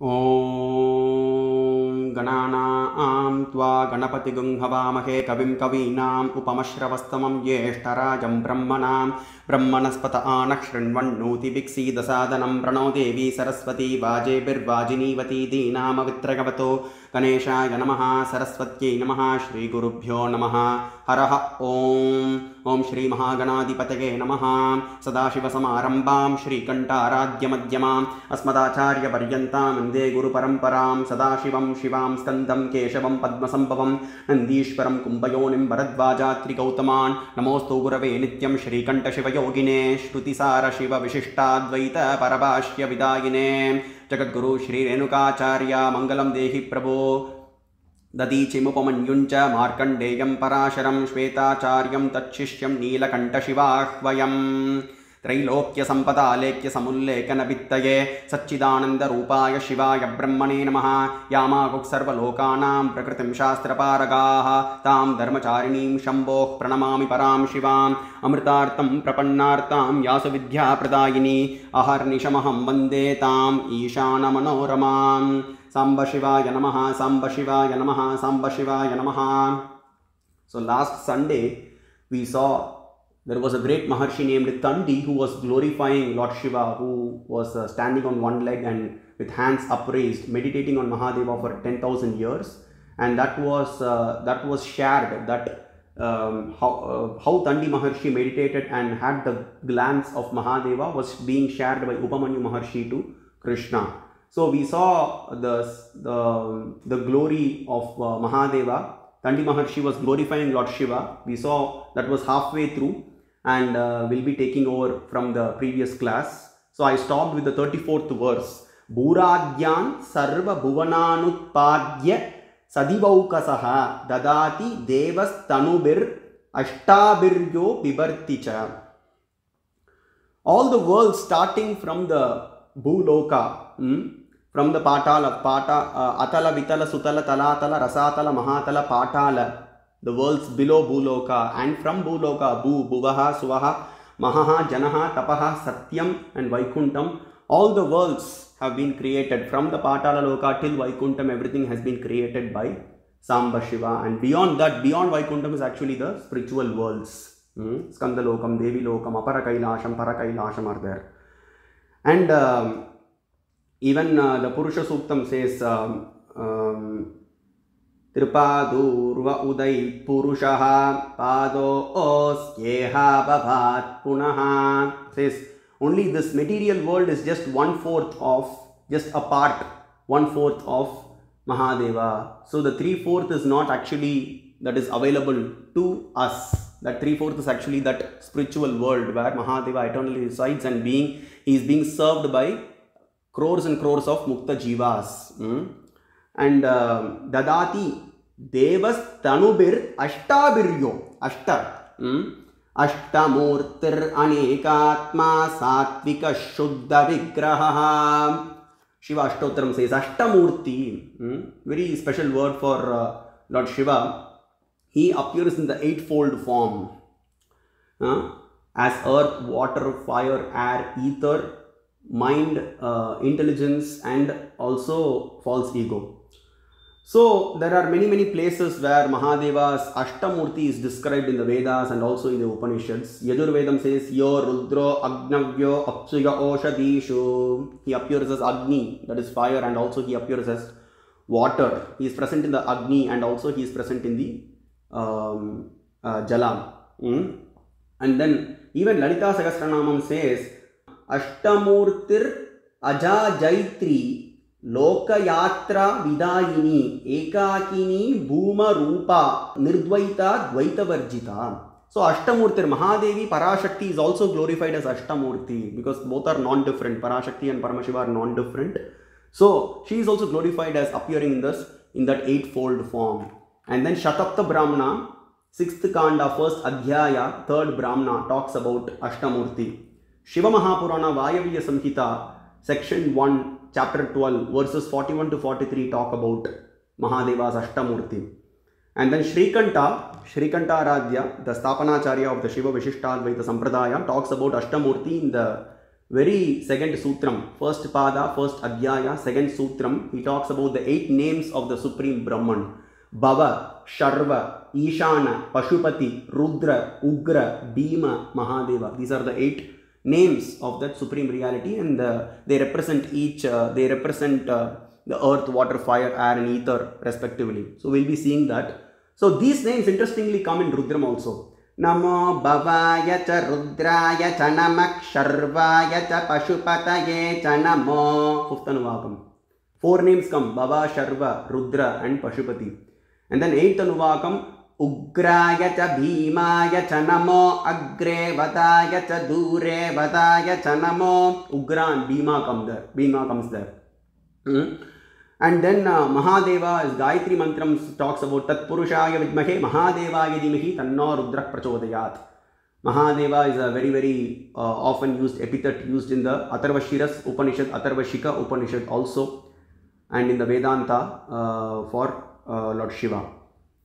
ॐ गणानां त्वा गणपतिगुं हवामहे कविं कवीनाम् उपमश्रवस्तमं ज्येष्ठराजं ब्रह्मणस्पत आनः शृण्वन्नोतिभिक्षीदसादनं प्रणो देवी सरस्वती वाजेभिर्वाजिनीवती दीनामवित्रगवतो गणेशाय नमः सरस्वत्यै नमः श्रीगुरुभ्यो नमः हरः ॐ श्री महागणाधिपतये नमः सदाशिवसमारम्भां श्रीकण्ठाराध्यमध्यमाम् अस्मदाचार्यपर्यन्तां वन्दे गुरुपरम्परां सदाशिवं शिवां स्कन्दं केशवं पद्मसम्भवं नन्दीश्वरं कुम्भयोनिं भरद्वाजात्रिगौतमान् नमोऽस्तु गुरवे नित्यं श्रीकण्ठशिवयोगिने श्रुतिसारशिवविशिष्टाद्वैतपरभाष्यविदायिने जगद्गुरु श्रीरेणुकाचार्य मङ्गलं देहि प्रभो ददीचिमुपमन्युञ्च मार्कण्डेयं पराशरं श्वेताचार्यं तच्छिष्यं नीलकण्ठशिवाह्वयम् त्रैलोक्यसम्पदालेख्यसमुल्लेखनभित्तये सच्चिदानन्दरूपाय शिवाय ब्रह्मणे नमः यामाकुः सर्वलोकानां प्रकृतिं शास्त्रपारगाः तां धर्मचारिणीं शम्भोः प्रणमामि परां शिवाम् अमृतार्थं प्रपन्नार्तां यासु विद्याप्रदायिनी अहर्निशमहं वन्दे ताम् ईशानमनोरमां सांब शिवाय नमः सांब शिवाय नमः सांब शिवाय नमः. So last Sunday we saw there was a great Maharshi named Tandi who was glorifying Lord Shiva, who was standing on one leg and with hands upraised, meditating on Mahadeva for 10,000 years. And that was shared, that how Tandi Maharshi meditated and had the glance of Mahadeva was being shared by Upamanyu Maharshi to Krishna. So we saw the glory of Mahadeva. Tandi Maharshi was glorifying Lord Shiva. We saw that was halfway through, and we'll be taking over from the previous class. So I stopped with the 34th verse. Bhuragyan sarva bhuvananutpadya sadivaukasaha dadati devas tanubir ashtabiryo bibarticha. All the worlds starting from the Bhuloka, from the Atala, Vitala, Sutala, Talatala, Rasatala, Mahatala, Patala, the worlds below Bhuloka, and from Bhuloka, Bhuvaha, Suvaha, Mahaha, Janaha, Tapaha, Satyam and Vaikuntham, all the worlds have been created. From the Patala Loka till Vaikuntham, everything has been created by Samba Shiva, and beyond that, beyond Vaikuntham is actually the spiritual worlds. Skandalokam, Devi Lokam, Apara Kailasham, Para Kailasham are there. And even the Purusha Suktam says, Tripadurva Uday Purushaha Pado Osyeha Bhavat Punaha. Says, only this material world is just 1/4 of, just a part, 1/4 of Mahadeva. So the 3/4 is not actually that is available to us. That 3/4 is actually that spiritual world where Mahadeva eternally resides, and he is being served by crores and crores of Mukta Jivas. And Dadati Devas Tanubir Ashtabiryo Ashta Ashtamurtir Anekatma Satvika Shuddha Vigraha. Shiva Ashtotram says Ashtamurti, very special word for Lord Shiva. He appears in the eightfold form as earth, water, fire, air, ether, mind, intelligence, and also false ego. So there are many places where Mahadeva's Ashtamurti is described in the Vedas and also in the Upanishads. Yajurvedam says, Yo Rudro Agnavyo Apsuya Oshadishu. He appears as Agni, that is fire, and also he appears as water. He is present in the Agni, and also he is present in the Jala. And then even Lalita Sahasranamam says, Ashtamurtir Aja Jaitri Lokayatra Vidayini Ekakini Bhuma Rupa Nirdvaita Dvaita Varjita. So Ashtamurtir, Mahadevi Parashakti is also glorified as Ashtamurti because both are non-different. Parashakti and Paramashiva are non-different. So she is also glorified as appearing in that eightfold form. And then Shatapta Brahmana, 6th Kanda, 1st Adhyaya, 3rd Brahmana talks about Ashtamurti. Shiva Mahapurana Vayaviya Samhita, section 1, chapter 12, verses 41 to 43 talk about Mahadeva's Ashtamurti. And then Shrikanta Aradhya, the Sthapanacharya of the Shiva Vishishtadvaita Sampradaya, talks about Ashtamurti in the very second sutram, first pada, first adhyaya, second sutram, he talks about the 8 names of the Supreme Brahman. Bhava, Sharva, Ishana, Pashupati, Rudra, Ugra, Bhima, Mahadeva. These are the 8 names of that Supreme Reality, and they represent the earth, water, fire, air and ether respectively. So we'll be seeing that. So these names interestingly come in Rudram also. Namo Bhavaya cha Rudraya cha Namak Sharvaya cha Pashupataye cha Namo. 5th Anuvakam. 4 names come: Bhava, Sharva, Rudra and Pashupati. And then 8th Anuvakam, Ugraya cha Bhimaya cha Namo, Agre Vadaya cha Dure Vadaya cha Namo. Ugra and Bhima come there. Bhima comes there. And then Mahadeva, as Gayatri Mantram talks about Tat Purushaya Vidmahe Mahadevaya Dhimahi Tanno Rudrak Prachodayat. Mahadeva is a very, very often used epithet used in the Atharvashiras Upanishad, Atharvashika Upanishad also, and in the Vedanta for Lord Shiva.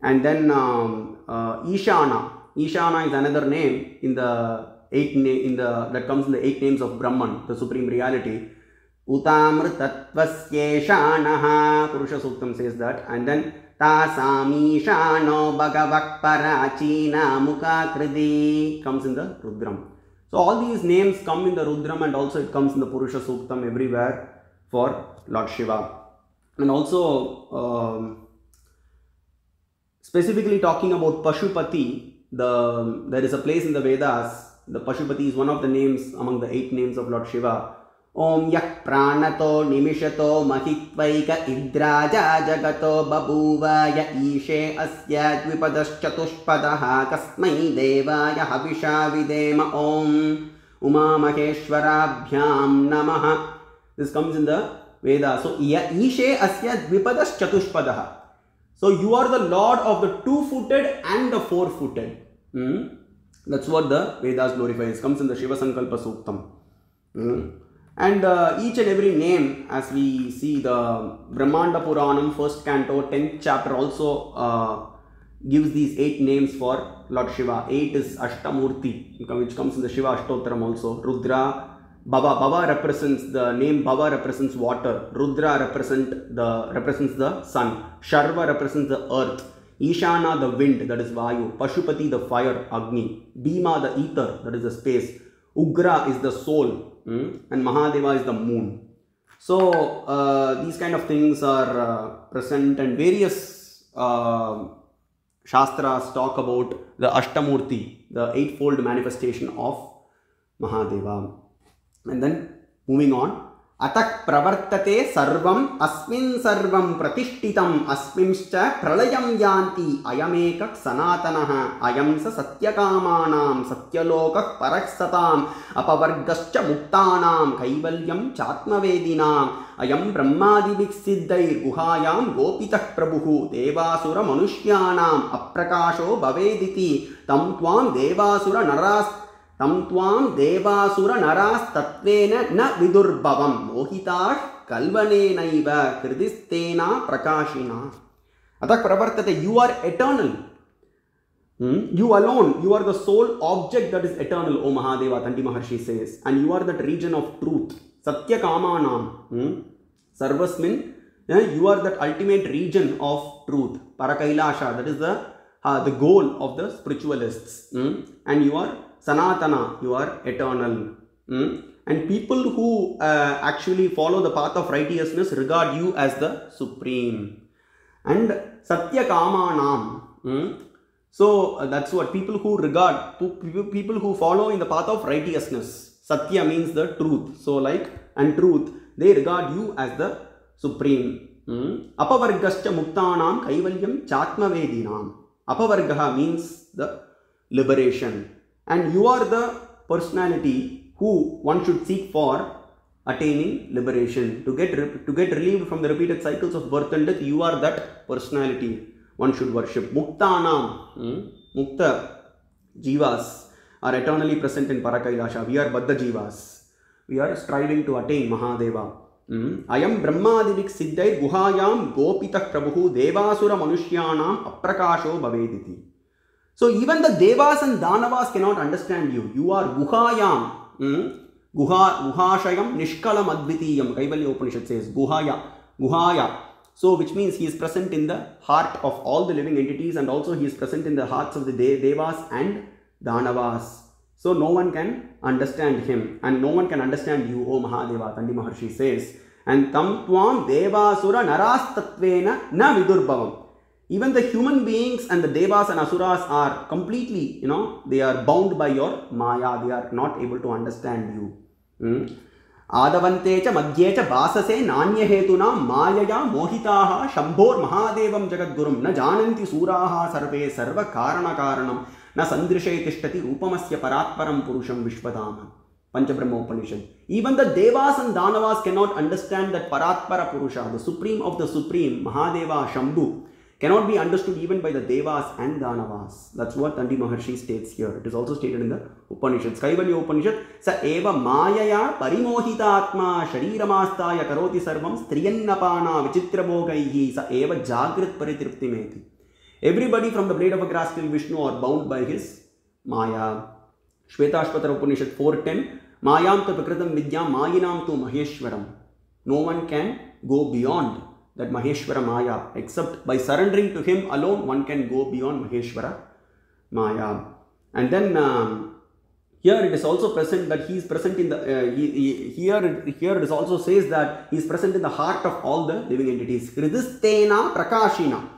And then Ishana. Ishana is another name in the that comes in the 8 names of Brahman, the Supreme Reality. Utamrtatvasyeeshanaha, Purusha Suktam says that. And then Tasamishano Bhagavak Parachina Mukhakriti comes in the Rudram. So all these names come in the Rudram, and also it comes in the Purusha Suktam everywhere for Lord Shiva. And also specifically talking about Pashupati, there is a place in the Vedas. The Pashupati is one of the names among the 8 names of Lord Shiva. Om Yak Pranato Nimishato Mahitvaika Idraja Jagato Babuva Ya Ishe Asya Dvipadaschatushpadaha Kasmai Devaya Havisha Videma Om Uma Maheshwarabhyam Namaha. This comes in the Vedas. So Ishe Asya Dvipadaschatushpadaha. So you are the Lord of the 2-footed and the 4-footed. That's what the Vedas glorifies. It comes in the Shiva Sankalpa Suktam. And each and every name, as we see the Brahmanda Puranam, 1st canto, 10th chapter also gives these 8 names for Lord Shiva. 8 is Ashtamurti, which comes in the Shiva Ashtottaram also. Rudra, Bhava represents, the name Bhava represents water. Rudra represents the sun. Sharva represents the earth. Ishana, the wind, that is Vayu. Pashupati, the fire, Agni. Bhima, the ether, that is the space. Ugra is the soul. And Mahadeva is the moon. So these kind of things are present, and various Shastras talk about the Ashtamurti, the 8-fold manifestation of Mahadeva. And then moving on. Atak pravartate sarvam asmin sarvam pratishtitam asmimscha pralayam yanti ayamekak sanatanaha ayam sa satyakamanam satyalokak paraksatam apavargascha muktanam kaivalyam chatmavedinam ayam brahmadivik siddhair guhayam gopitak prabhuhu devasura manushyanam aprakasho bhavediti tam tvam devasura naras tatvena na vidurbhavam mohitash kalvanenaiva kridistena prakashina. Atak pravartate, you are eternal. You alone, you are the sole object that is eternal, O Mahadeva, Tandi Maharshi says. And you are that region of truth. Satya Kamanam. Sarvasmin, you are that ultimate region of truth. Parakailasha, that is the goal of the spiritualists. And you are Sanatana, you are eternal. And people who actually follow the path of righteousness regard you as the supreme. And Satya Kamanam. So that's what people who people who follow in the path of righteousness. Satya means the truth. So and truth, they regard you as the supreme. Apavargascha muktanam kaivalyam chatmavedinam. Apavargaha means the liberation. And you are the personality who one should seek for attaining liberation. To get relieved from the repeated cycles of birth and death, you are that personality one should worship. Muktanam, Mukta Jivas are eternally present in Parakailasha. We are Baddha Jivas. We are striving to attain Mahadeva. Ayam Brahmadivik Siddhair Guhayam Gopitak Prabhu Devasura Manushyanam Aprakasho Bhavediti. So even the Devas and Danavas cannot understand you. You are Guhayam. Guhashayam Nishkalam Advitiyam. Kaivalya Upanishad says Guhaya. So which means he is present in the heart of all the living entities, and also he is present in the hearts of the Devas and Danavas. So no one can understand him, and no one can understand you, O Mahadeva, Tandi Maharshi says. And tam tvam devasura narastatvena na vidurbhavam. Even the human beings and the devas and asuras are completely, they are bound by your maya. They are not able to understand you. Adavante cha madhye cha vasase nanya hetuna mayaya mohitaha shambhor mahadevam jagadgurum na jananti suraha sarve sarva karana karanam na sandrishe tishtati rupamasya paratparam purusham vishwadama. Panchabrahma Upanishad. Even the Devas and Danavas cannot understand that Paratpara Purusha, the supreme of the supreme, Mahadeva, Shambhu, cannot be understood even by the Devas and Danavas. That's what Tandi Maharshi states here. It is also stated in the Upanishads. Kaivalya Upanishad, Sa eva mayaya parimohita atma shariramastaya karoti sarvam striyannapana vichitrabhogaihi sa eva jagrit paritriptimeti. Everybody from the blade of a grass till Vishnu are bound by his maya. Shvetashvatara Upanishad 4.10, Mayam tu prakritam vidyam mayinam tu maheshwaram. No one can go beyond that Maheshwara Maya, except by surrendering to him alone, one can go beyond Maheshwara Maya. And then here it is also present that he is present in the, here it is also says that he is present in the heart of all the living entities. Hridistena Prakashina.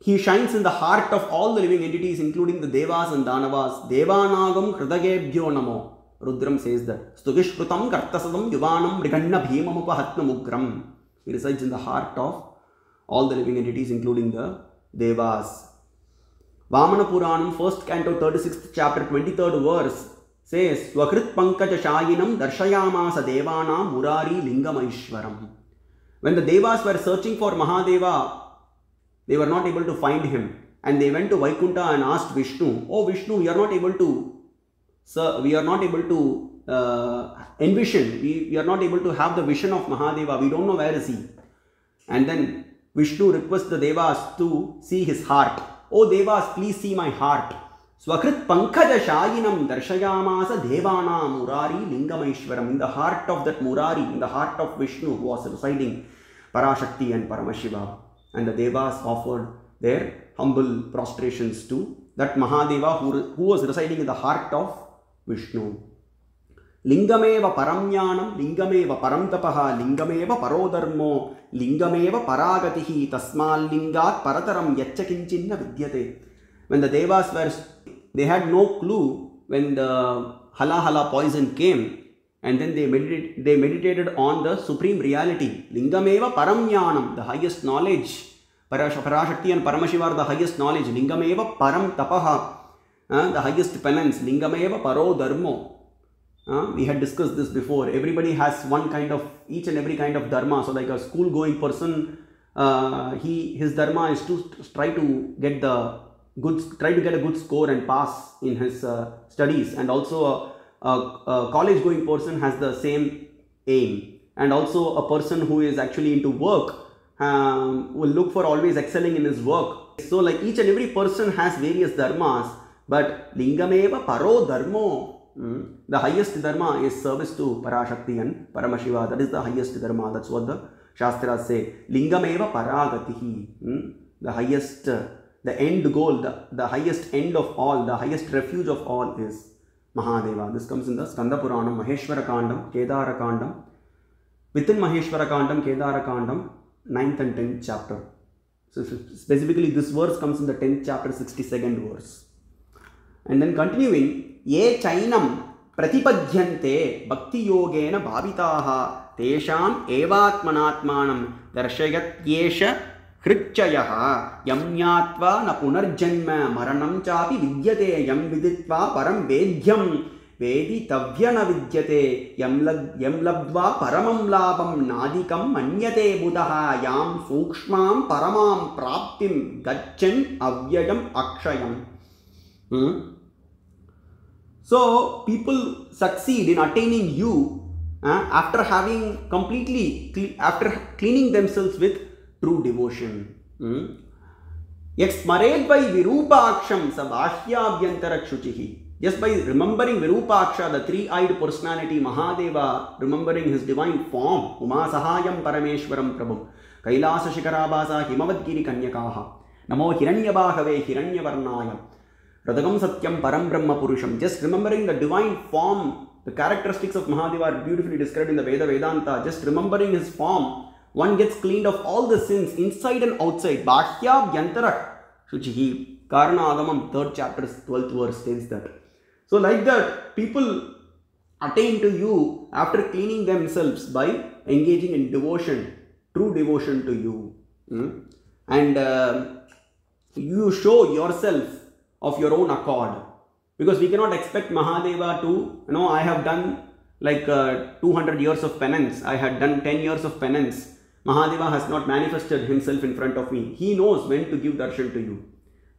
He shines in the heart of all the living entities, including the Devas and Danavas. Devanagam Hridagebhyo Namo. Rudram says that. Stugishkrutam Kartasadam Yuvanam Mriganna Bhimam Upahatna Mugram. He resides in the heart of all the living entities, including the Devas. Vamana Puranam, 1st canto, 36th chapter, 23rd verse says, Swakrit Pankaja Shayinam Darshayamasa Devanam Murari Lingamaishwaram. When the Devas were searching for Mahadeva, they were not able to find him, and they went to Vaikuntha and asked Vishnu, "Oh Vishnu, we are not able to envision, we are not able to have the vision of Mahadeva, we don't know where is he." And then Vishnu requests the Devas to see his heart. "Oh Devas, please see my heart." Swakrit Pankaja Shayinam Darshayamasa Devana Murari Lingamaishwaram. In the heart of that Murari, in the heart of Vishnu was residing Parashakti and Paramashiva. And the Devas offered their humble prostrations to that Mahadeva who was residing in the heart of Vishnu. Lingameva Paramyanam, Lingameva Paramtapaha, Lingameva Parodharmo, Lingameva Paragatihi, Tasmal Lingat Parataram Yachakinchinna Vidyate. When the Devas were, they had no clue when the Hala poison came, and then they meditated on the supreme reality. Lingameva Paramyanam, the highest knowledge. Parashakti and Paramashiva are the highest knowledge. Lingameva Param Tapaha, the highest penance. Lingameva Paro Dharmo. We had discussed this before. Everybody has one kind of, each and every kind of dharma. So like a school going person, his dharma is to try to get a good score and pass in his studies. And also a college going person has the same aim. And also a person who is actually into work will look for always excelling in his work. So like each and every person has various dharmas, but Lingameva Paro Dharmo, the highest dharma is service to Parashakti and Paramashiva. That is the highest dharma. That's what the Shastras say. Lingameva Paragatihi, the highest, the end goal, the highest end of all, the highest refuge of all is Mahadeva. This comes in the Skanda Puranam, Maheshwara Kandam, Kedara Kandam. Within Maheshwara Kandam, Kedara Kandam, 9th and 10th chapter. So specifically this verse comes in the 10th chapter, 62nd verse. And then continuing, Ye chainam pratipadhyante bhakti yogena bhavitaha tesham evatmanatmanam darshayat yesha hritchayaha yamnyatva na punarjanma maranam chapi vidyate yam viditva param vedhyam Vedi tavyana vidyate yam labdva paramam labam nadikam manyate buddha yam sukshmam paramam praptim gachan avyayam akshayam. So people succeed in attaining you after having after cleaning themselves with true devotion. Yaksmared by virupaksham sabashyabhyantara kshuchihi. Just by remembering Virupaksha, the three-eyed personality, Mahadeva, remembering his divine form, Uma Sahayam Parameshwaram Prabhu, Kailasa Shikarabhasa Himavadgiri Kanyakaha, Namo Hiranyabhagave Hiranyavarnaya, Radagam Satyam Param Brahma Purusham. Just remembering the divine form, the characteristics of Mahadeva are beautifully described in the Vedanta. Just remembering his form, one gets cleaned of all the sins inside and outside. Bahya Vyantara Shuchihi. Karana Agamam, 3rd chapter, 12th verse states that. So like that, people attain to you after cleaning themselves by engaging in devotion, true devotion to you. And you show yourself of your own accord. Because we cannot expect Mahadeva to, I have done like 200 years of penance. I had done 10 years of penance. Mahadeva has not manifested himself in front of me. He knows when to give darshan to you.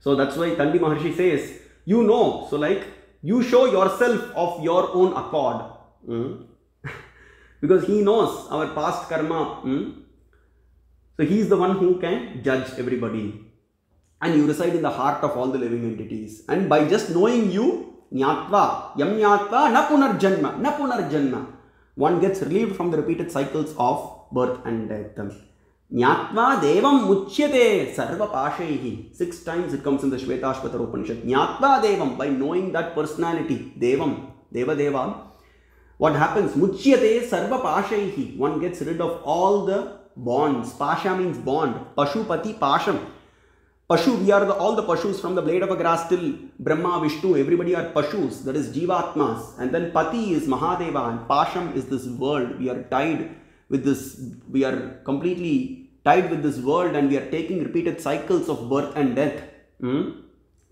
So that's why Tandi Maharshi says, you know. So like, you show yourself of your own accord. Because he knows our past karma. So he is the one who can judge everybody. And you reside in the heart of all the living entities. And by just knowing you, Nyatva, Yam Nyatva, Na Punarjanma, Na Punarjanma, one gets relieved from the repeated cycles of birth and death. Nyatva Devam Muchyate Sarva Pashehi. 6 times it comes in the Shvetashvatara Upanishad. Nyatva Devam, by knowing that personality, Devam, Deva Deva, what happens? Muchyate Sarva Pashehi. One gets rid of all the bonds. Pasha means bond. Pashupati Pasham. Pashu, we are all the Pashus from the blade of a grass till Brahma, Vishnu, everybody are Pashus, that is Jivatmas. And then Pati is Mahadeva and Pasham is this world. We are tied with this, we are completely tied with this world and we are taking repeated cycles of birth and death.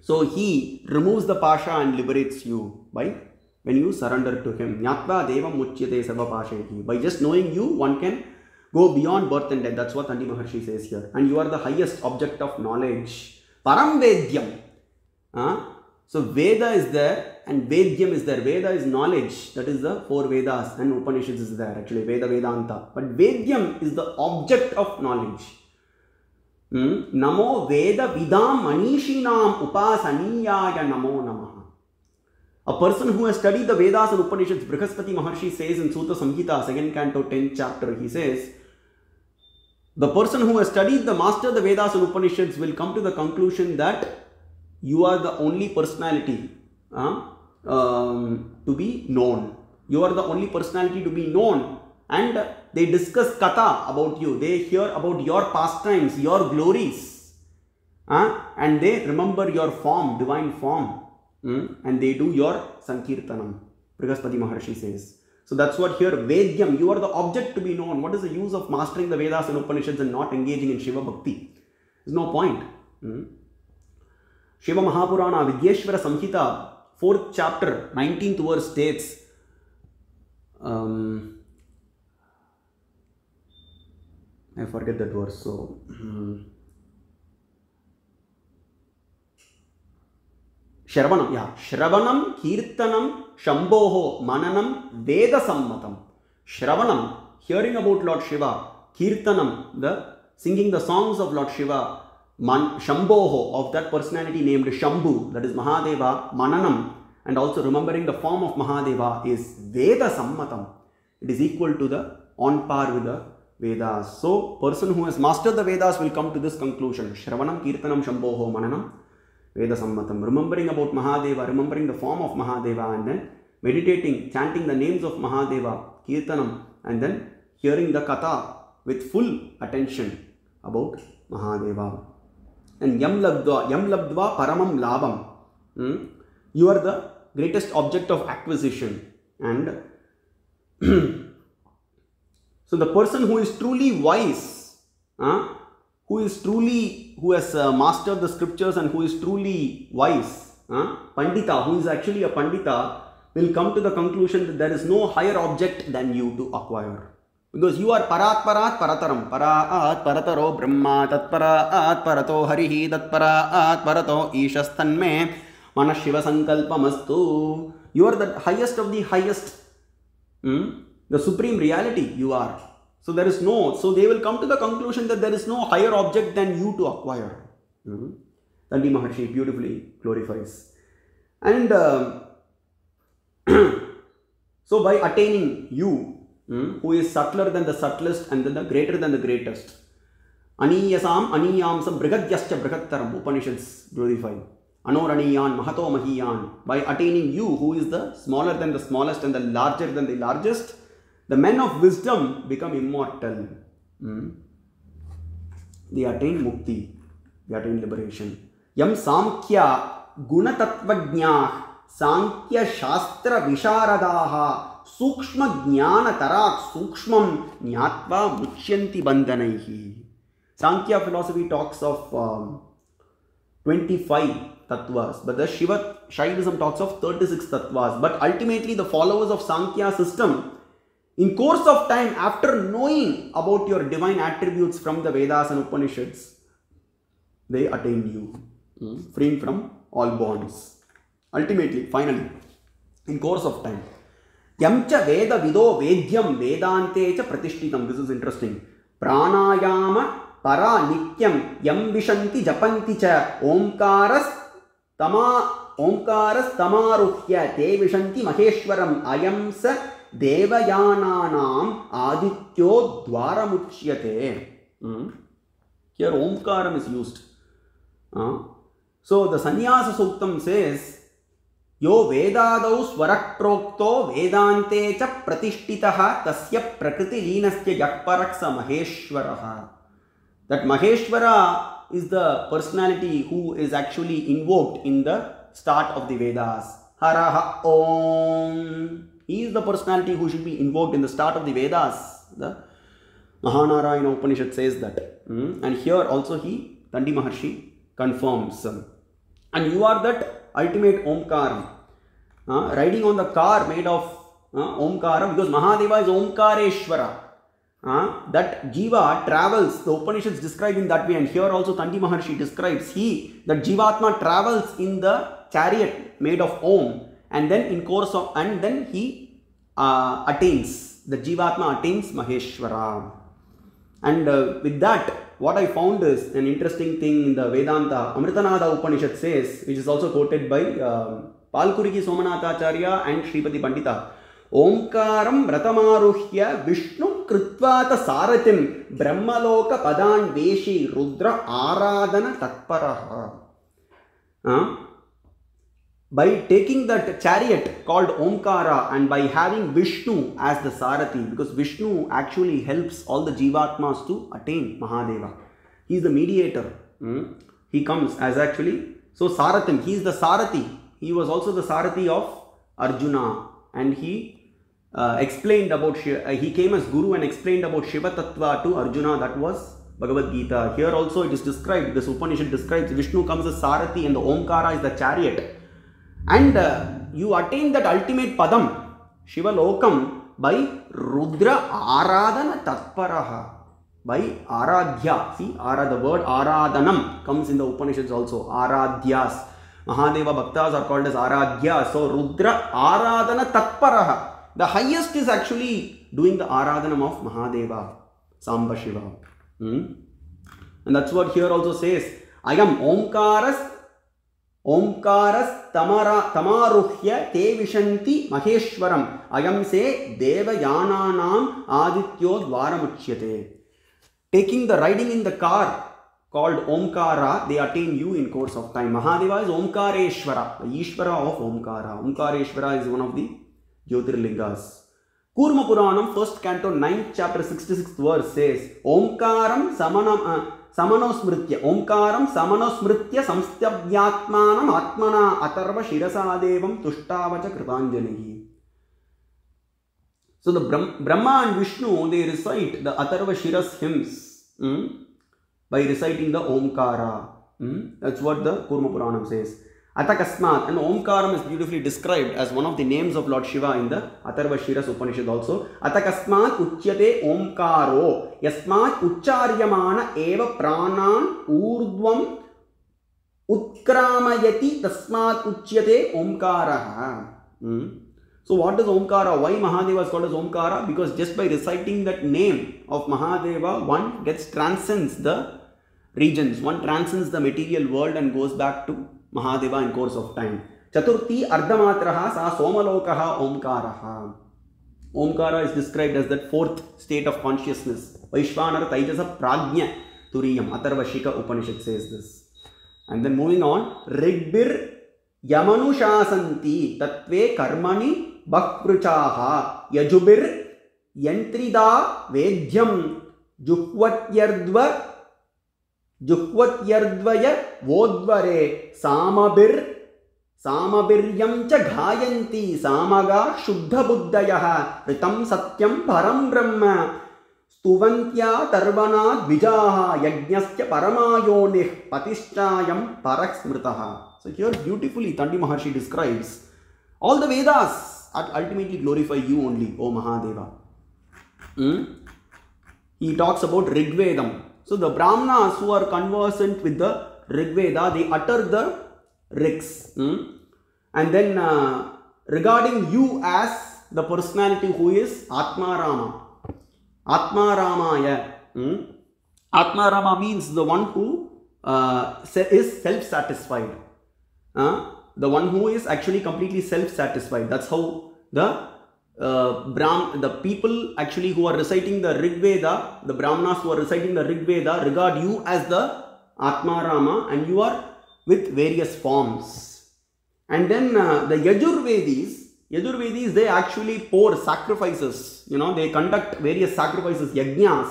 So he removes the Pasha and liberates you by when you surrender to him. Nyatva Devam Muchyate Sarva Pashehi. By just knowing you, one can go beyond birth and death. That's what Tandi Maharshi says here. And you are the highest object of knowledge. Param Vedyam. So Veda is there and Vedyam is there. Veda is knowledge. That is the 4 Vedas and Upanishads is there actually. Veda Vedanta. But Vedyam is the object of knowledge. Namo Veda Vidam Manishinam Upasaniyaya Namo Namaha. A person who has studied the Vedas and Upanishads, Brihaspati Maharshi says in Sutta Samhita, 2nd canto, 10th chapter, he says, the person who has studied the master the Vedas and Upanishads will come to the conclusion that you are the only personality to be known. You are the only personality to be known. And they discuss katha about you. They hear about your pastimes, your glories. And they remember your form, divine form. And they do your Sankirtanam. Brihaspati Maharshi says. So that's what here, Vedyam, you are the object to be known. What is the use of mastering the Vedas and Upanishads and not engaging in Shiva Bhakti? There's no point. Shiva Mahapurana, Vidyeshwara Samhita, 4th chapter, 19th verse states, I forget that verse, so... Shravanam, Kirtanam, Shambhoho, Mananam, Veda Sammatam. Shravanam, hearing about Lord Shiva. Kirtanam, the singing the songs of Lord Shiva. Shambhoho, of that personality named Shambhu, that is Mahadeva. Mananam, and also remembering the form of Mahadeva is Veda Sammatam. It is equal to the, on par with the Vedas. So, person who has mastered the Vedas will come to this conclusion. Shravanam, Kirtanam, Shambhoho, Mananam, Veda Sammatam. Remembering about Mahadeva, remembering the form of Mahadeva, and then meditating, chanting the names of Mahadeva, Kirtanam, and then hearing the Katha with full attention about Mahadeva. And Yam Labdva Paramam Labam. You are the greatest object of acquisition. And so the person who is truly wise, who has mastered the scriptures and who is truly wise, Pandita, who is actually a Pandita, will come to the conclusion that there is no higher object than you to acquire. Because you are Parat Parat Parataram. Parat Parataro Brahma, Tat Parat Parato Harihi, Tat Parat Parato Ishasthanme, Manashiva Sankalpamastu. You are the highest of the highest. The supreme reality you are. So there is no, so they will come to the conclusion that there is no higher object than you to acquire. Tandi Maharshi beautifully glorifies. And So by attaining you, who is subtler than the subtlest and then the greater than the greatest, Aniyasam Aniyamsam Brigadyascha Brigattaram, Upanishads glorify. Anoraniyan Mahato Mahiyan. By attaining you, who is the smaller than the smallest and the larger than the largest, the men of wisdom become immortal. They attain mukti. They attain liberation. Yam Samkhya Gunatatvajnah Sankhya Shastra Visharadaha Sukshma Jnana Tarak Sukshmam Nyatva Muchyanti Bandhanaihi. Sankhya philosophy talks of 25 tattvas, but the Shaivism talks of 36 tattvas. But ultimately, the followers of Sankhya system, in course of time, after knowing about your divine attributes from the Vedas and Upanishads, they attain you, freeing from all bonds. Ultimately, finally, in course of time. Yamcha Veda Vido Vedyam Vedante Cha Pratishtitam. This is interesting. Pranayama Para Nityam Yam Vishanti Japanti Cha Omkaras Tamaruhya Te Vishanti Maheshwaram Ayam Sa Devayananam Adityo Dwaramuchyate. Here Omkaram is used. So the Sannyasa Suktam says, Yo Vedadau Swarakprokto Vedante Cha Pratishtitaha Tasya Prakriti Linasya Yakparaksa Maheshwaraha. That Maheshwara is the personality who is actually invoked in the start of the Vedas. Haraha Om. He is the personality who should be invoked in the start of the Vedas. The Mahanarayana Upanishad says that. And here also Dandi Maharshi confirms. And you are that ultimate Omkaram. Riding on the car made of Omkaram, because Mahadeva is Omkareshwara. That Jiva travels, the Upanishads describe in that way, and here also Dandi Maharshi describes that Jivatma travels in the chariot made of Om, and then in course of, and then he attains, the Jivatma attains Maheshwara. And with that, what I found is an interesting thing in the Vedanta. Amritanada Upanishad says, which is also quoted by Palkurigi Somanatacharya and Sripati Pandita, Omkaram Ratamaruhya Vishnu Kritvata Saratim Brahmaloka Padan Veshi Rudra Aradana Tatparaha. By taking that chariot called Omkara and by having Vishnu as the Sarathi, because Vishnu actually helps all the Jivatmas to attain Mahadeva. He is the mediator. He comes as actually, so Sarathim, he is the Sarathi. He was also the Sarathi of Arjuna, and he explained about, he came as Guru and explained about Shiva Tattva to Arjuna. That was Bhagavad Gita. Here also it is described, this Upanishad describes Vishnu comes as Sarathi and the Omkara is the chariot. And you attain that ultimate Padam, Shiva Lokam, by Rudra Aradana Tatparaha. By Aradhya. See, the word Aradanam comes in the Upanishads also. Aradhyas. Mahadeva Bhaktas are called as Aradhya. So Rudra Aradana Tatparaha. The highest is actually doing the Aradhanam of Mahadeva, Samba Shiva. And that's what here also says. I am Omkaras Tamaruhya Te Vishanti Maheshwaram. I am say Devayananam Adityo Dwaramuchyate. Taking the riding in the car called Omkara, they attain you in course of time. Mahadeva is Omkareshwara, the Ishvara of Omkara. Omkareshwara is one of the Jyotirlingas. Kurma Puranam, 1st canto, 9th chapter, 66th verse says, Omkaram Samanosmritya. Omkaram Samanosmritya Samstyavyatmanam Atmana Atarva Shirasadevam Tushtavacha Kritanjalihi. So the Brahma and Vishnu, they recite the Atharva Shiras hymns by reciting the Omkara. That's what the Kurma Puranam says. Atakasmat, and Omkaram is beautifully described as one of the names of Lord Shiva in the Atharva Shiras Upanishad also. Atakasmat Uchyate Omkaro Yasmat Ucharyamana Eva Pranan Urdvam Utkramayati Tasmat Uchyate Omkaraha. So what is Omkara? Why Mahadeva is called as Omkara? Because just by reciting that name of Mahadeva, one transcends the regions, one transcends the material world and goes back to Mahadeva in course of time. Chaturthi Ardhamatraha Sa Somalokaha Omkaraha. Omkara is described as that fourth state of consciousness. Vaishvanara Taijasa Prajna Turiyam. Atharvashika Upanishad says this. And then moving on. Rigbir Yamanushasanti Tatve Karmani Bhakpruchaha Yajubir Yantrida Vedyam Juhvatyardvaya Vodvare Samabiryam cha ghayanti Samaga Shuddha Buddhayaha Ritam Satyam Param Brahma Stuvantya Tarvana Dvijaha Yajnasya Paramayonih Patischayam Paraksmritaha. So here beautifully Tandi Maharshi describes all the Vedas ultimately glorify you only, O Mahadeva. He talks about Rigvedam. So the Brahmanas who are conversant with the Rigveda, they utter the Rigs. And then regarding you as the personality who is Atmarama. Atmaramaya. Atmarama means the one who is self-satisfied. The one who is actually completely self-satisfied. That's how the people actually who are reciting the Rigveda, the Brahmanas who are reciting the Rigveda regard you as the Atmarama, and you are with various forms. And then the Yajurvedis, they actually pour sacrifices, they conduct various sacrifices, yajnas,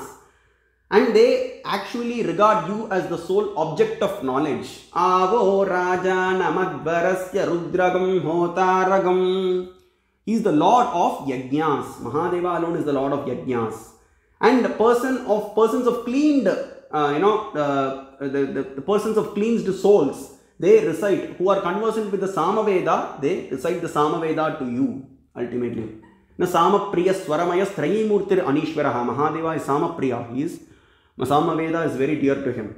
and they actually regard you as the sole object of knowledge. Avo Raja Namadvarasya Rudragam Hotaragam. He is the Lord of Yajnas. Mahadeva alone is the Lord of Yajnas. And the persons of cleaned, the persons of cleansed souls, they recite, who are conversant with the Samaveda, they recite the Samaveda to you, ultimately. Na Samapriya Swaramaya Strayimurtir Anishwaraha. Mahadeva is Samapriya. Samaveda is very dear to him.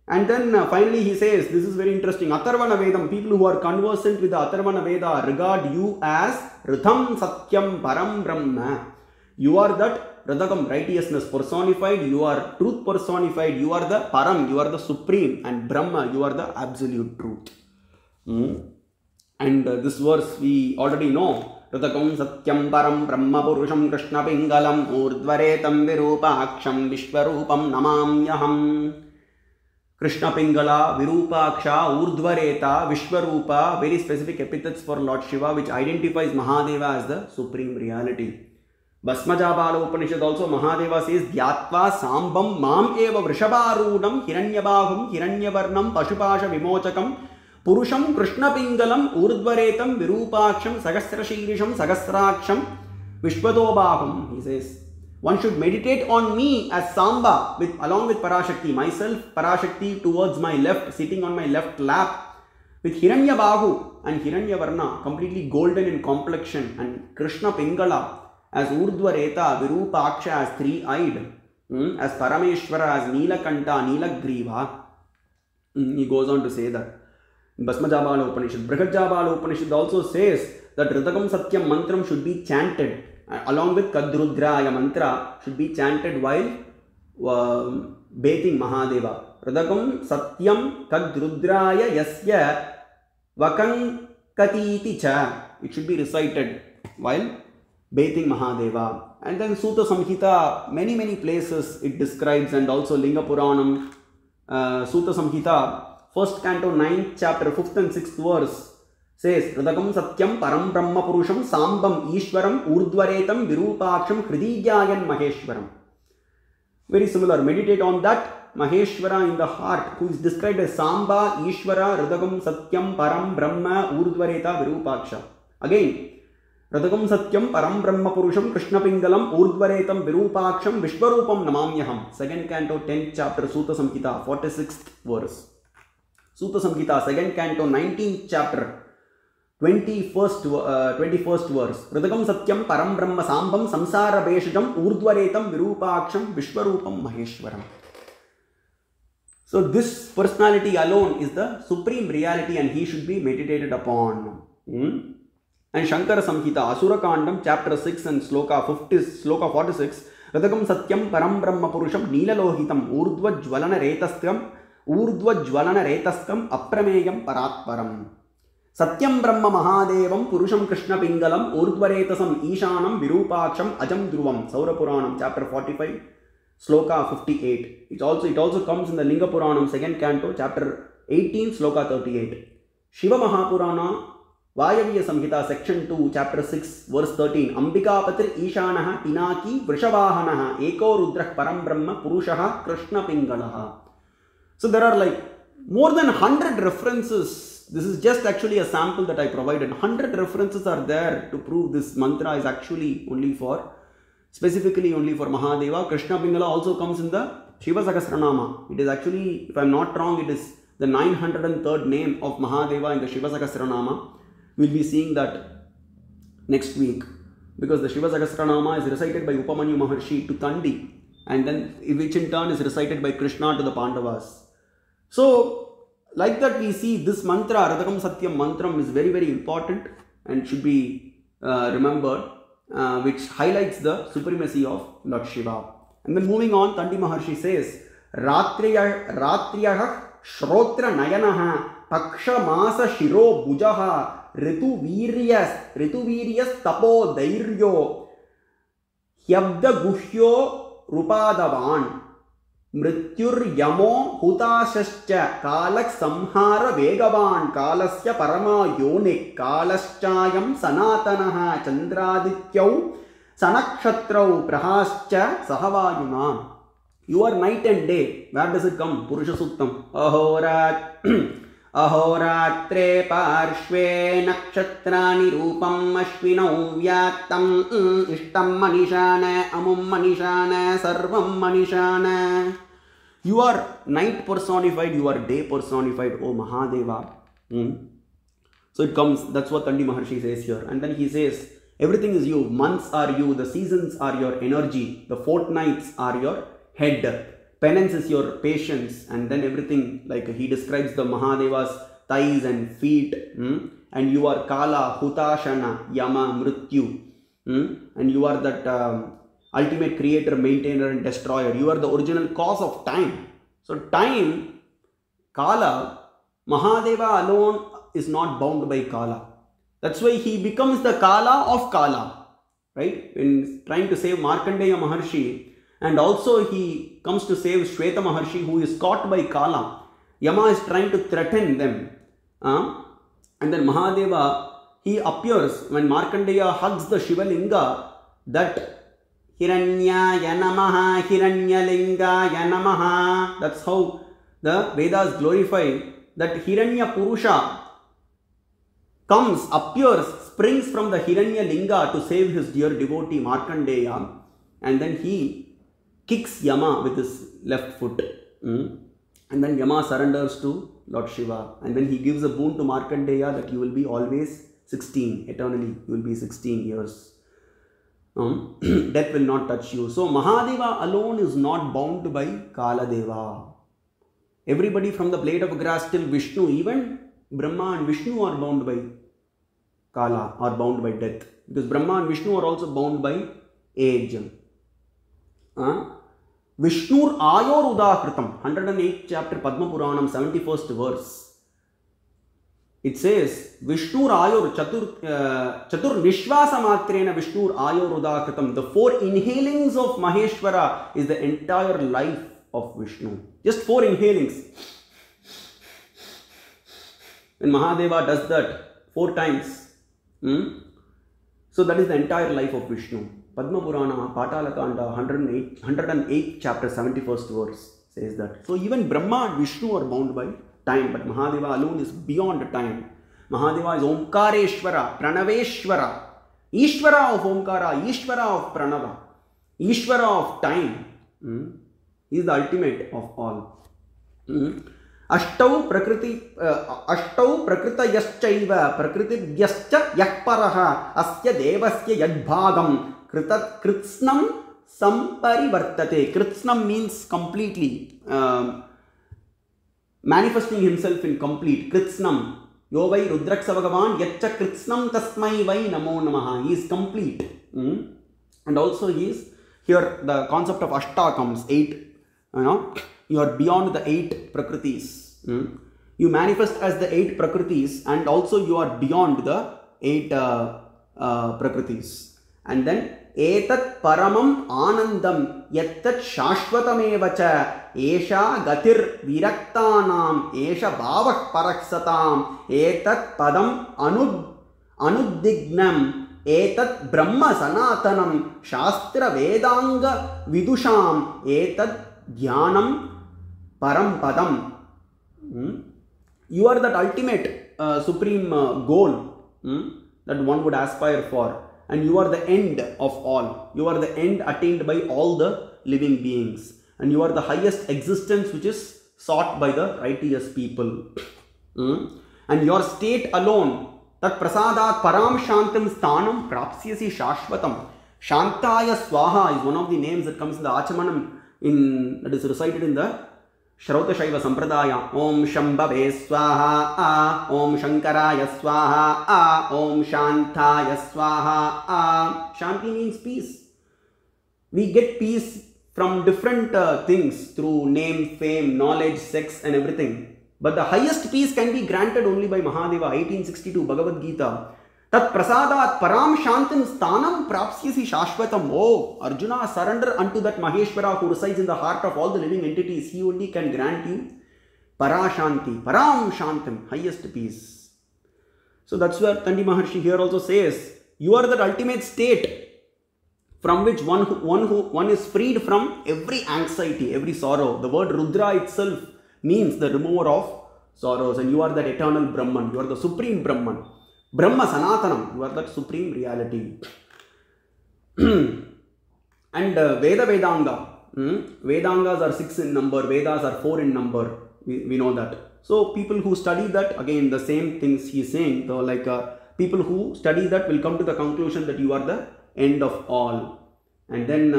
And then finally he says, this is very interesting, Atharvana Vedam, people who are conversant with the Atharvana Veda regard you as Ritham Satyam Param Brahma. You are that Radhakam, righteousness personified, you are truth personified, you are the Param, you are the supreme, and Brahma, you are the absolute truth. And this verse we already know. Radhakam Satyam Param Brahma Purusham Krishna Pingalam Urdvaretam Virupaksham Vishwarupam Namamyaham. Krishna Pingala, Virupaksha, Urdhvareta, Vishwarupa, very specific epithets for Lord Shiva which identifies Mahadeva as the supreme reality. Bhasmajabala Upanishad also Mahadeva says, Dhyatva Sambam Mam Eva Vrishabharunam Hiranyabahum Hiranyavarnam Pashupasha Vimochakam Purusham Krishna Pingalam Urdhvaretam Virupaksham Sagasrashirisham Sagasraksham Vishwadobahum. He says, one should meditate on me as Samba along with Parashakti, myself Parashakti towards my left, sitting on my left lap, with Hiranyabahu and Hiranyavarna, completely golden in complexion, and Krishna Pingala as Urdhvareta, Virupaksha as three-eyed, as Parameshwara as Nilakanta, Nilagriva. He goes on to say that. Bhasmajabala Upanishad. Brihajabala Upanishad also says that Ridhakam Satyam Mantram should be chanted along with Kadrudraya mantra, should be chanted while bathing Mahadeva. Ridhakam Satyam Kadrudraya Yasya Vakankatiti Cha. It should be recited while bathing Mahadeva. And then Sutta Samhita, many places it describes, and also Linga Puranam, Sutta Samhita, 1st canto 9th chapter 5th and 6th verse says, Radhakam Satyam Param Brahma Purusham Sambam Ishwaram Urdhvaretam Virupaksham Hridijayan Maheshwaram. Very similar. Meditate on that Maheshwara in the heart, who is described as Samba, Ishwara, Radhakam Satyam Param Brahma Urdhvareta Virupaksha. Again, Radhakam Satyam Param Brahma Purusham Krishna Pingalam Urdhvaretam Virupaksham Vishwarupam Namamyaham. 2nd canto 10th chapter Sutta Samhita 46th verse. Sutta Samhita 2nd canto 19th chapter 21st verse. Radhakam Satyam Param Brahma Sambam Samsara Beshajam Urdhvaretam Virupaksham Vishwarupam Maheshwaram. So this personality alone is the supreme reality, and he should be meditated upon. And Shankara Samhita, Asura Kandam, chapter 6 and sloka 46. Radhakam Satyam Param Brahma Purusham Nilalohitam Urdhva Jvalana Retaskam Aprameyam Paratparam. Satyam Brahma Mahadevam Purusham Krishna Pingalam Urdhvaretasam Ishanam Virupaksham Ajam Dhruvam. Saura Puranam chapter 45 Sloka 58. It also comes in the Linga Puranam second canto chapter 18 Sloka 38. Shiva Mahapurana Vayaviya Samhita section 2 chapter 6 verse 13. Ambikapatri Ishanaha Pinaki Vrishavahanaha Eko Rudrak Param Brahma Purushaha Krishna Pingalaha. So there are like more than 100 references. This is just actually a sample that I provided. 100 references are there to prove this mantra is actually specifically only for Mahadeva. Krishna Pingala also comes in the Shiva Sahasranama. It is actually, if I am not wrong, it is the 903rd name of Mahadeva in the Shiva Sahasranama. We will be seeing that next week, because the Shiva Sahasranama is recited by Upamanyu Maharshi to Thandi, and then which in turn is recited by Krishna to the Pandavas. So like that we see this mantra, Radhakam Satyam mantram, is very, very important and should be remembered, which highlights the supremacy of Lord Shiva. And then moving on, Thandi Maharshi says, Ratriyah Shrotra Nayanaha Paksha Masa Shiro Bujaha Ritu Viryas Tapo Dairyo Hyabda Guhyo Rupadavan Mrityur Yamo Hutashascha Kalak Samhara Vegavan Kalasya Parama Yonik Kalaschayam Sanatanaha Chandradityau Sanakshatrau Prahascha Sahavayuna. Your night and day, where does it come? Purusha Suktam. Ahoratre Parshve Nakshatrani Rupam Ashvinau Vyaktam Ishtam Manishane Amum Manishane Sarvam Manishane. You are night personified, you are day personified, O Mahadeva. So it comes, that's what Thandi Maharshi says here. And then he says, everything is you. Months are you, the seasons are your energy, the fortnights are your head. Penance is your patience, and then everything, like he describes the Mahadeva's thighs and feet, and you are Kala, Hutashana, Yama, Mrityu, and you are that ultimate creator, maintainer and destroyer. You are the original cause of time. So time, Kala, Mahadeva alone is not bound by Kala. That's why he becomes the Kala of Kala, right? In trying to save Markandeya Maharshi, and also he comes to save Shweta Maharshi, who is caught by Kala. Yama is trying to threaten them. And then Mahadeva, he appears when Markandeya hugs the Shiva Linga, that Hiranya Yanamaha, Hiranya Linga Yanamaha. That's how the Vedas glorify that Hiranya Purusha appears, springs from the Hiranya Linga to save his dear devotee Markandeya, and then he kicks Yama with his left foot. And then Yama surrenders to Lord Shiva. And then he gives a boon to Markandeya that you will be always 16, eternally. You will be 16 years. Death will not touch you. So Mahadeva alone is not bound by Kaladeva. Everybody from the blade of grass till Vishnu, even Brahma and Vishnu are bound by Kala, are bound by death. Because Brahma and Vishnu are also bound by age. Vishnur Ayor Udakritam, 108th chapter Padma Puranam, 71st verse. It says, Vishnur Ayor Chatur Nishvasa Matrena Vishnur Ayor Udakritam. The 4 inhalings of Maheshwara is the entire life of Vishnu. Just 4 inhalings. When Mahadeva does that 4 times, so that is the entire life of Vishnu. Padma Purana, Patala Kanda, 108 chapter 71st verse says that. So even Brahma and Vishnu are bound by time, but Mahadeva alone is beyond time. Mahadeva is Omkareshwara, Pranaveshwara, Ishvara of Omkara, Ishvara of Pranava, Ishvara of time. He is the ultimate of all. Ashtau prakritayaschaiva prakritivyascha yakparaha asya devasya yadbhagam kritsnam samparivartate. Kritsnam means completely, manifesting himself in complete. Kritsnam. Yo vai Rudraksa Bhagavan yaccha kritsnam tasmai vai namo namaha. He is complete. And also he is, here the concept of Ashta comes, 8, you are beyond the 8 prakritis. You manifest as the 8 prakritis, and also you are beyond the 8 prakritis. And then etat paramam anandam yattat shashvatamevacha esha gatir viraktanam esha bhavah paraksatam etat padam anudignam etat brahma sanatanam shastra vedanga vidusham etat dhyanam param padam. You are that ultimate supreme goal that one would aspire for, and you are the end of all. You are the end attained by all the living beings, and you are the highest existence which is sought by the righteous people. And your state alone, tat prasadat param shantam sthanam prapsyasi shashvatam. Shantaya Swaha is one of the names that comes in the Achamanam that is recited in the Shrauta Shaiva Sampradaya. Om Shambhave Swaha, Om Shankaraya Swaha, Om Shantaya Swaha. Shanti means peace. We get peace from different things through name, fame, knowledge, sex and everything. But the highest peace can be granted only by Mahadeva. 1862 Bhagavad Gita. Tat prasadat param shantam sthanam prapsyasi shashvatam. Oh, Arjuna, surrender unto that Maheshwara who resides in the heart of all the living entities. He only can grant you parashanti, param shantam, highest peace. So that's where Kandi Maharshi here also says, you are that ultimate state from which one is freed from every anxiety, every sorrow. The word Rudra itself means the remover of sorrows, and you are that eternal Brahman. You are the supreme Brahman. Brahma Sanatanam, you are that supreme reality. And Veda Vedanga. Vedangas are 6 in number, Vedas are 4 in number. We know that. So people who study that, again the same things he is saying. So like people who study that will come to the conclusion that you are the end of all. And then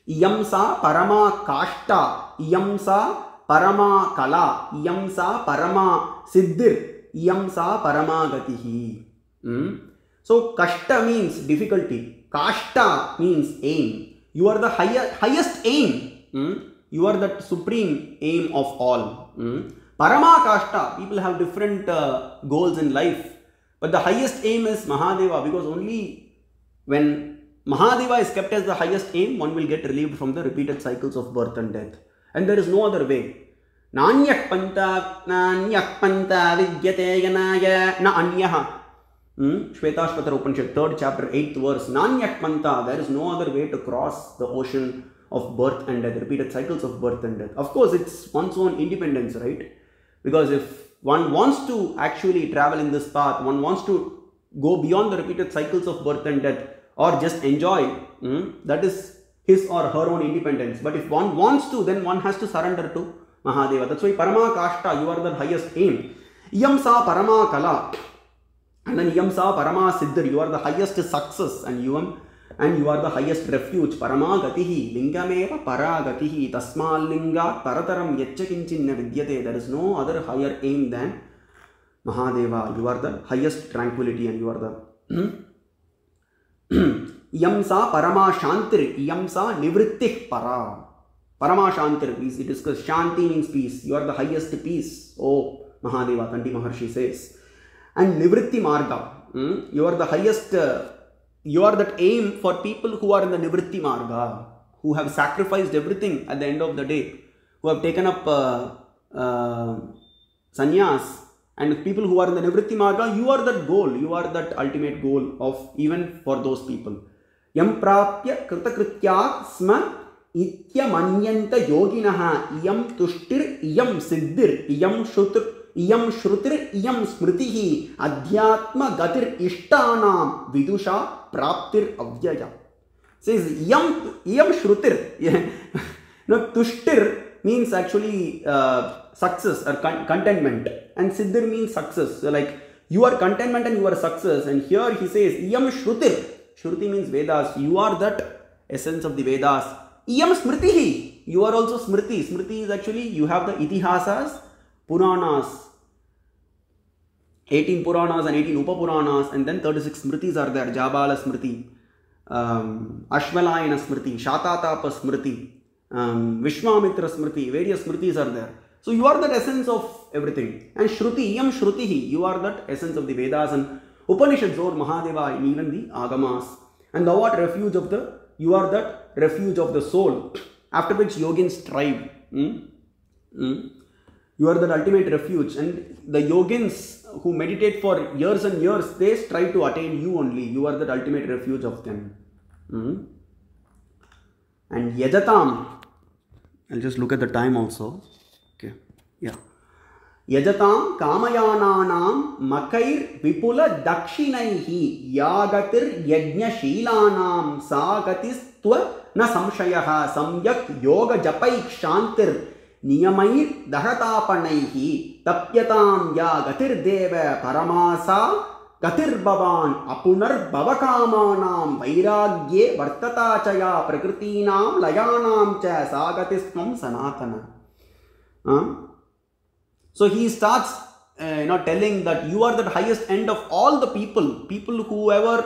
Iyamsa Parama Kashta, Iyamsa Parama Kala, Iyamsa Parama Siddhir, Iyamsa Paramagatihi. So Kashta means difficulty. Kashta means aim. You are the highest aim. You are the supreme aim of all. Parama Kashta. People have different goals in life. But the highest aim is Mahadeva, because only when Mahadeva is kept as the highest aim, one will get relieved from the repeated cycles of birth and death. And there is no other way. Nanyak panta vidyate yanaya na anyaha. Shvetashvatara Upanishad, 3rd chapter, 8th verse. Nanyak panta, there is no other way to cross the ocean of birth and death, repeated cycles of birth and death. Of course, it's one's own independence, right? Because if one wants to actually travel in this path, one wants to go beyond the repeated cycles of birth and death, or just enjoy, that is his or her own independence. But if one wants to, then one has to surrender to Mahadeva. That's why Parama Kashta, you are the highest aim. Iyamsa Parama Kala. And then Iyamsa Parama Siddhir, you are the highest success, and you are the highest refuge. Parama Gatihi, Lingameva Paragatihi, Tasmal Linga Parataram Yetchakinchinna Vidyate. There is no other higher aim than Mahadeva. You are the highest tranquility, and you are the Iyamsa Parama Shantir, Iyamsa Nivrittih Para. Parama Shantir, we discuss. Shanti means peace. You are the highest peace. Oh, Mahadeva, Kandi Maharshi says. And Nivritti Marga. You are the highest, you are that aim for people who are in the Nivritti Marga, who have sacrificed everything at the end of the day, who have taken up sannyas. And people who are in the Nivritti Marga, you are that goal. You are that ultimate goal of even for those people. Yam prapya kritakritya sma itya manyanta yoginaha iyam tushtir iyam siddhir iyam shrutir iyam smritihi adhyatma gatir ishtanam vidusha praptir avyaya. Says iyam shrutir. No, tushtir means actually success or contentment, and siddhir means success. So like you are contentment and you are success, and here he says iyam shrutir. Shruti means Vedas. You are that essence of the Vedas. Iyam smritihi. You are also smriti. Smriti is actually, you have the itihasas, Puranas. 18 Puranas and 18 Upapuranas, and then 36 smritis are there. Jabala smriti, Ashvalayana smriti, Shatatapa smriti, Vishwamitra smriti. Various smritis are there. So you are that essence of everything. And Shruti, Iyam Shrutihi, you are that essence of the Vedas and Upanishads or Mahadeva, even the Agamas. And thou art refuge of the, you are that refuge of the soul, after which yogins strive. You are the ultimate refuge. And the yogins who meditate for years and years, they strive to attain you only. You are the ultimate refuge of them. And Yajatam, I'll just look at the time also. Okay, yeah. Yajatam kamayananam makair vipula dakshinaihi yagatir yajna shilanam sagatistva na samshayaha samyak yoga japaik shantir niyamair dahatapanaihi tapyatam yagatir deva paramasa gatir bhavan apunar bhavakamanam vairagye vartata chaya prakritinam layanam cha sagatisvam sanatana. So he starts telling that you are the highest end of all the people whoever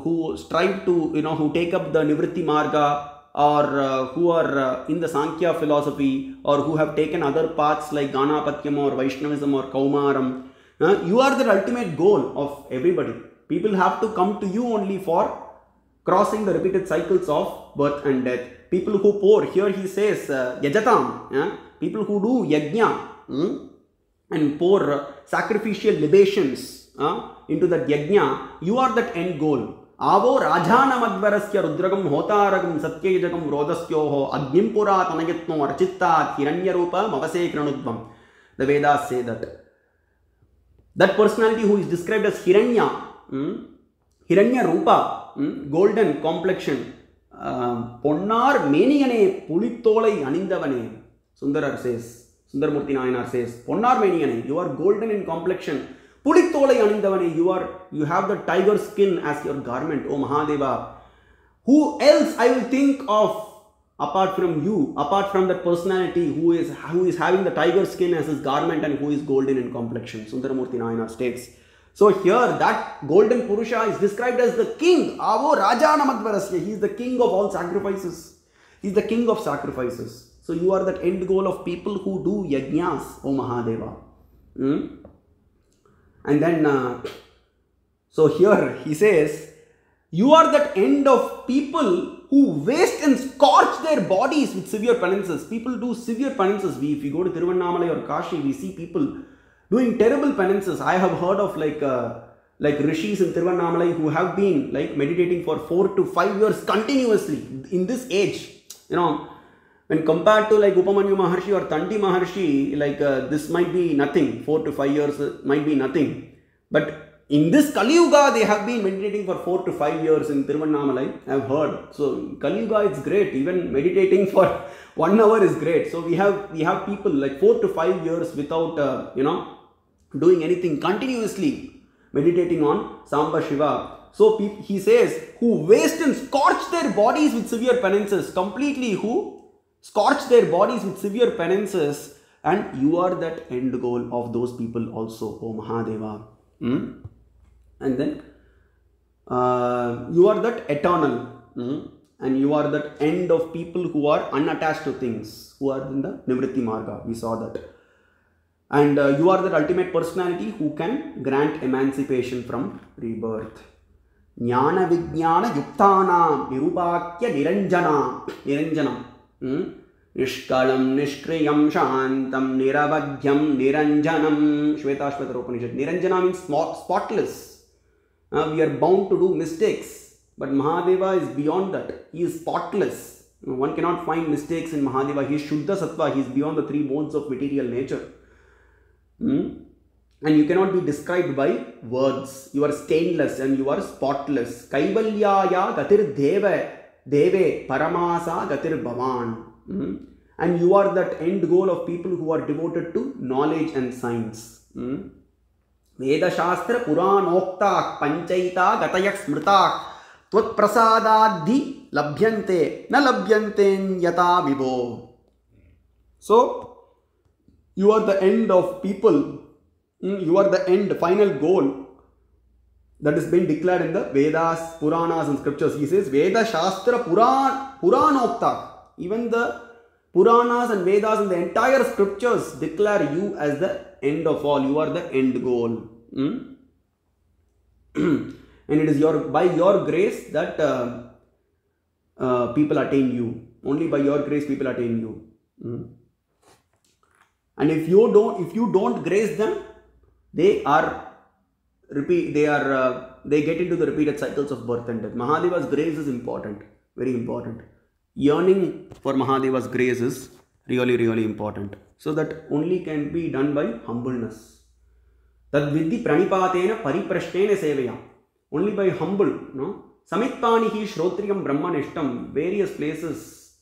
who strive to who take up the Nivritti Marga, or who are in the Sankhya philosophy, or who have taken other paths like Ganapatyam or Vaishnavism or Kaumaram. You are the ultimate goal of everybody. People have to come to you only for crossing the repeated cycles of birth and death. People who pour, here he says, Yajatam, people who do yajna and pour sacrificial libations into that yajna, you are that end goal. Avo Rajanamadvarasya Rudragam Hotaragam Satyajagam Rodasyoho Agnim Pura Tanayatno Architta Hiranyarupa Mavase Kranudvam. The Vedas say that. That personality who is described as Hiranya, Hiranya Rupa, golden complexion, Ponnar Meniyane Pulitolai Anindavane, Sundarar says, Sundaramurti Nayanar says, Ponnar Meniyane, you are golden in complexion. Pulitolai Anindavane, you have the tiger skin as your garment, O Mahadeva. Who else I will think of apart from you, apart from that personality who is having the tiger skin as his garment and who is golden in complexion? Sundaramurti Nayanar states. So here that golden Purusha is described as the king. Avo Rajanamadvarasya. He is the king of all sacrifices. He is the king of sacrifices. So you are that end goal of people who do yajnas, O Mahadeva. And then, so here he says, you are that end of people who waste and scorch their bodies with severe penances. People do severe penances. If you go to Tiruvannamalai or Kashi, we see people doing terrible penances. I have heard of like rishis in Tiruvannamalai who have been like meditating for 4 to 5 years continuously in this age. When compared to like Upamanyu Maharshi or Tanti Maharshi, like this might be nothing. 4 to 5 years might be nothing. But in this Kali Yuga, they have been meditating for 4 to 5 years in Tiruvannamalai. I have heard. So Kali Yuga, it's great. Even meditating for 1 hour is great. So we have people like 4 to 5 years without doing anything, continuously meditating on Samba Shiva. So he says, who waste and scorch their bodies with severe penances, completely who scorch their bodies with severe penances, and you are that end goal of those people also, O Mahadeva. And then you are that eternal, and you are that end of people who are unattached to things, who are in the Nivritti Marga. We saw that. And you are that ultimate personality who can grant emancipation from rebirth. Jnana Vijnana Yuktanam Nirupakya Niranjanam. Nishkalam Nishkriyam Shantam Niravadhyam Niranjanam. Shvetashvatara Upanishad. Niranjana means spotless. We are bound to do mistakes, but Mahadeva is beyond that. He is spotless. One cannot find mistakes in Mahadeva. He is Shuddha Sattva. He is beyond the 3 modes of material nature. And you cannot be described by words. You are stainless and you are spotless. Kaivalyaya gatir deve paramasa gatir bhavan. And you are that end goal of people who are devoted to knowledge and science. Veda Shastra Puranokta Panchaita Gatayak Smrita Tvat Prasadadhi Labhyante Na Labhyanten Yata Vibho. So you are the end of people. You are the end, final goal that has been declared in the Vedas, Puranas and scriptures. He says Veda Shastra Puranokta. Even the Puranas and Vedas and the entire scriptures declare you as the end of all. You are the end goal. And it is by your grace that people attain you. Only by your grace people attain you. And if you don't grace them, they get into the repeated cycles of birth and death. Mahadeva's grace is important, very important. Yearning for Mahadeva's grace is really, really important. So that only can be done by humbleness. Tad vidhi pranipatena pariprashtena seveya. Only by humble, no? Samitpanihi shrotriyam brahmanishtam. Various places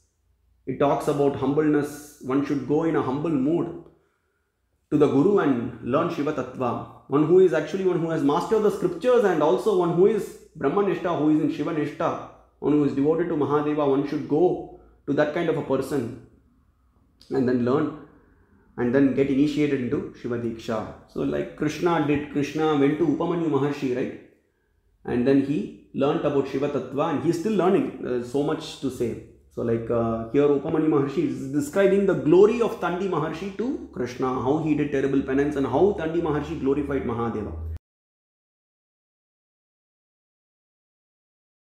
it talks about humbleness. One should go in a humble mood to the Guru and learn Shiva Tattva. One who has mastered the scriptures, and also one who is Brahmanishta, who is in Shiva Nishta, one who is devoted to Mahadeva. One should go to that kind of a person and then learn and then get initiated into Shiva Diksha. So like Krishna went to Upamanyu Maharshi, right? And then he learnt about Shiva Tattva, and he is still learning. There is so much to say. So like here Upamanyu Maharshi is describing the glory of Tandi Maharshi to Krishna, how he did terrible penance and how Tandi Maharshi glorified Mahadeva.